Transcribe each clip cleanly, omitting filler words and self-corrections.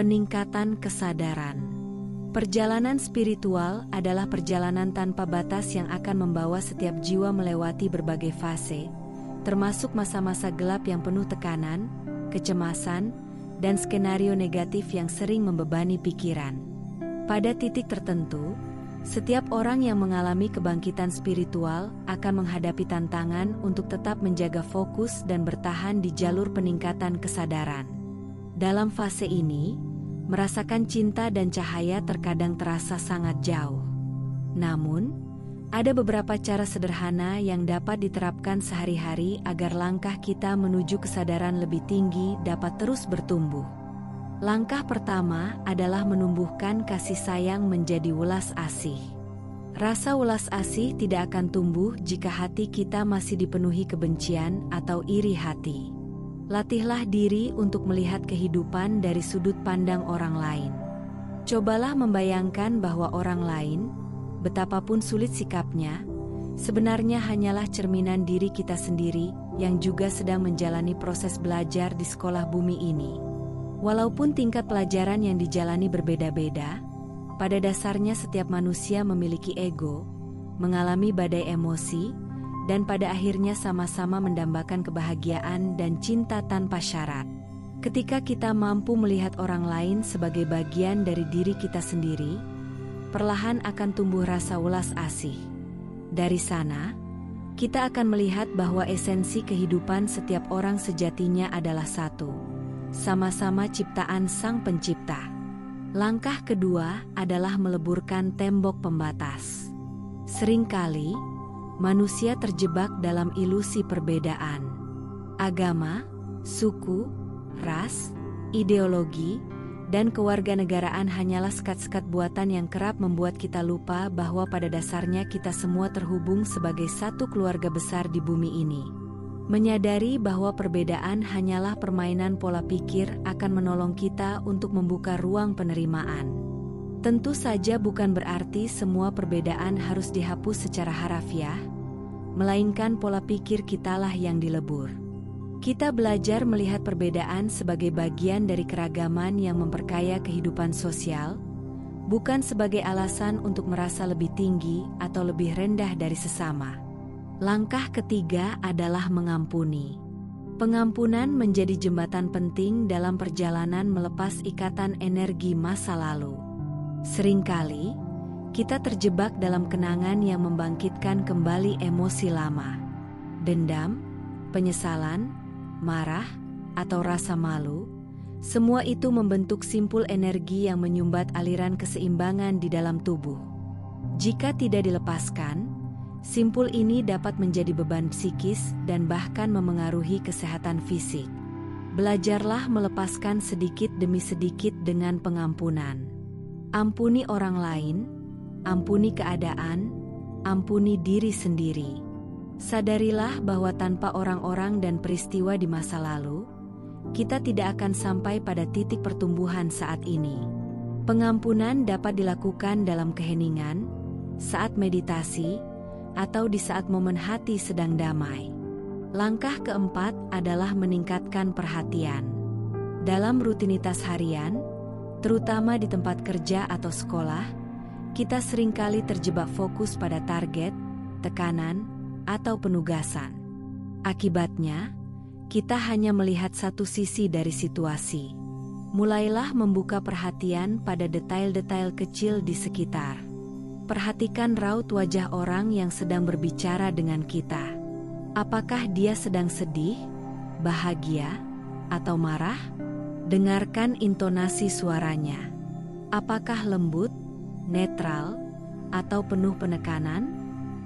Peningkatan kesadaran. Perjalanan spiritual adalah perjalanan tanpa batas yang akan membawa setiap jiwa melewati berbagai fase, termasuk masa-masa gelap yang penuh tekanan, kecemasan, dan skenario negatif yang sering membebani pikiran. Pada titik tertentu, setiap orang yang mengalami kebangkitan spiritual akan menghadapi tantangan untuk tetap menjaga fokus dan bertahan di jalur peningkatan kesadaran. Dalam fase ini, merasakan cinta dan cahaya terkadang terasa sangat jauh. Namun, ada beberapa cara sederhana yang dapat diterapkan sehari-hari agar langkah kita menuju kesadaran lebih tinggi dapat terus bertumbuh. Langkah pertama adalah menumbuhkan kasih sayang menjadi welas asih. Rasa welas asih tidak akan tumbuh jika hati kita masih dipenuhi kebencian atau iri hati. Latihlah diri untuk melihat kehidupan dari sudut pandang orang lain. Cobalah membayangkan bahwa orang lain, betapapun sulit sikapnya, sebenarnya hanyalah cerminan diri kita sendiri yang juga sedang menjalani proses belajar di sekolah bumi ini. Walaupun tingkat pelajaran yang dijalani berbeda-beda, pada dasarnya setiap manusia memiliki ego, mengalami badai emosi, dan pada akhirnya sama-sama mendambakan kebahagiaan dan cinta tanpa syarat. Ketika kita mampu melihat orang lain sebagai bagian dari diri kita sendiri, perlahan akan tumbuh rasa welas asih. Dari sana, kita akan melihat bahwa esensi kehidupan setiap orang sejatinya adalah satu, sama-sama ciptaan Sang Pencipta. Langkah kedua adalah meleburkan tembok pembatas. Seringkali, manusia terjebak dalam ilusi perbedaan. Agama, suku, ras, ideologi, dan kewarganegaraan hanyalah sekat-sekat buatan yang kerap membuat kita lupa bahwa pada dasarnya kita semua terhubung sebagai satu keluarga besar di bumi ini. Menyadari bahwa perbedaan hanyalah permainan pola pikir akan menolong kita untuk membuka ruang penerimaan. Tentu saja bukan berarti semua perbedaan harus dihapus secara harafiah, melainkan pola pikir kitalah yang dilebur. Kita belajar melihat perbedaan sebagai bagian dari keragaman yang memperkaya kehidupan sosial, bukan sebagai alasan untuk merasa lebih tinggi atau lebih rendah dari sesama. Langkah ketiga adalah mengampuni. Pengampunan menjadi jembatan penting dalam perjalanan melepas ikatan energi masa lalu. Seringkali, kita terjebak dalam kenangan yang membangkitkan kembali emosi lama. Dendam, penyesalan, marah, atau rasa malu, semua itu membentuk simpul energi yang menyumbat aliran keseimbangan di dalam tubuh. Jika tidak dilepaskan, simpul ini dapat menjadi beban psikis dan bahkan memengaruhi kesehatan fisik. Belajarlah melepaskan sedikit demi sedikit dengan pengampunan. Ampuni orang lain, ampuni keadaan, ampuni diri sendiri. Sadarilah bahwa tanpa orang-orang dan peristiwa di masa lalu, kita tidak akan sampai pada titik pertumbuhan saat ini. Pengampunan dapat dilakukan dalam keheningan, saat meditasi, atau di saat momen hati sedang damai. Langkah keempat adalah meningkatkan perhatian. Dalam rutinitas harian, terutama di tempat kerja atau sekolah, kita seringkali terjebak fokus pada target, tekanan, atau penugasan. Akibatnya, kita hanya melihat satu sisi dari situasi. Mulailah membuka perhatian pada detail-detail kecil di sekitar. Perhatikan raut wajah orang yang sedang berbicara dengan kita. Apakah dia sedang sedih, bahagia, atau marah? Dengarkan intonasi suaranya. Apakah lembut, netral, atau penuh penekanan?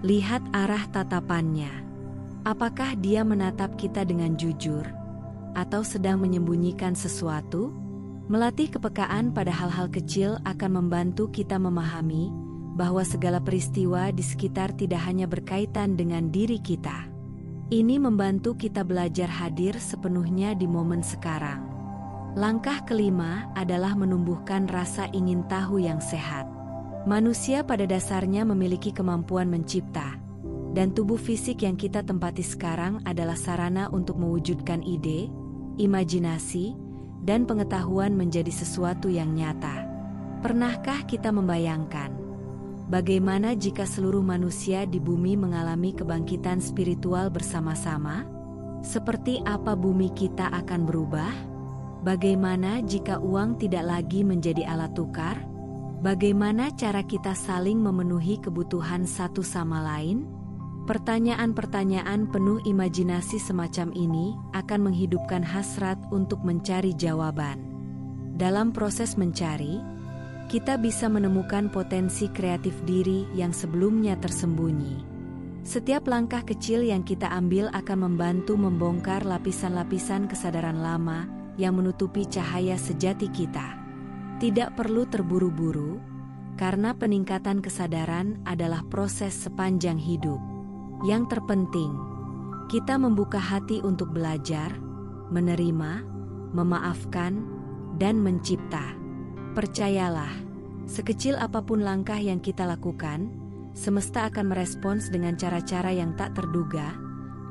Lihat arah tatapannya. Apakah dia menatap kita dengan jujur, atau sedang menyembunyikan sesuatu? Melatih kepekaan pada hal-hal kecil akan membantu kita memahami bahwa segala peristiwa di sekitar tidak hanya berkaitan dengan diri kita. Ini membantu kita belajar hadir sepenuhnya di momen sekarang. Langkah kelima adalah menumbuhkan rasa ingin tahu yang sehat. Manusia pada dasarnya memiliki kemampuan mencipta, dan tubuh fisik yang kita tempati sekarang adalah sarana untuk mewujudkan ide, imajinasi, dan pengetahuan menjadi sesuatu yang nyata. Pernahkah kita membayangkan bagaimana jika seluruh manusia di bumi mengalami kebangkitan spiritual bersama-sama? Seperti apa bumi kita akan berubah? Bagaimana jika uang tidak lagi menjadi alat tukar? Bagaimana cara kita saling memenuhi kebutuhan satu sama lain? Pertanyaan-pertanyaan penuh imajinasi semacam ini akan menghidupkan hasrat untuk mencari jawaban. Dalam proses mencari, kita bisa menemukan potensi kreatif diri yang sebelumnya tersembunyi. Setiap langkah kecil yang kita ambil akan membantu membongkar lapisan-lapisan kesadaran lama yang menutupi cahaya sejati kita. Tidak perlu terburu-buru, karena peningkatan kesadaran adalah proses sepanjang hidup. Yang terpenting, kita membuka hati untuk belajar, menerima, memaafkan, dan mencipta. Percayalah, sekecil apapun langkah yang kita lakukan, semesta akan merespons dengan cara-cara yang tak terduga,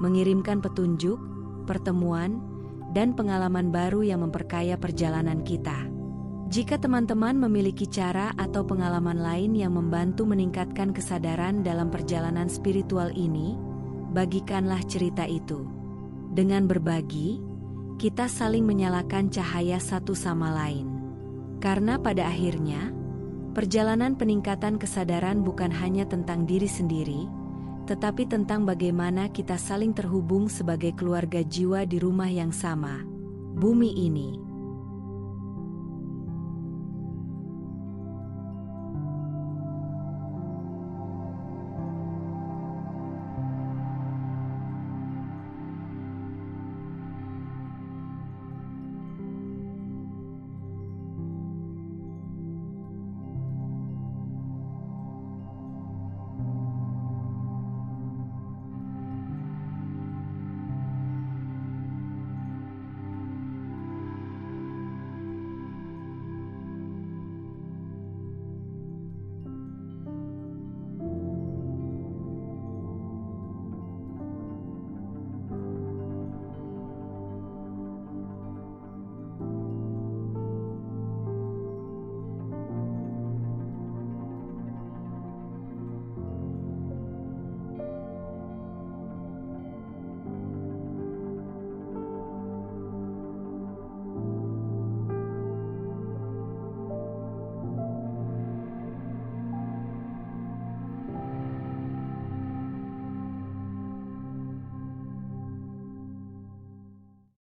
mengirimkan petunjuk, pertemuan, dan pengalaman baru yang memperkaya perjalanan kita. Jika teman-teman memiliki cara atau pengalaman lain yang membantu meningkatkan kesadaran dalam perjalanan spiritual ini, bagikanlah cerita itu. Dengan berbagi, kita saling menyalakan cahaya satu sama lain. Karena pada akhirnya, perjalanan peningkatan kesadaran bukan hanya tentang diri sendiri, tetapi tentang bagaimana kita saling terhubung sebagai keluarga jiwa di rumah yang sama, bumi ini.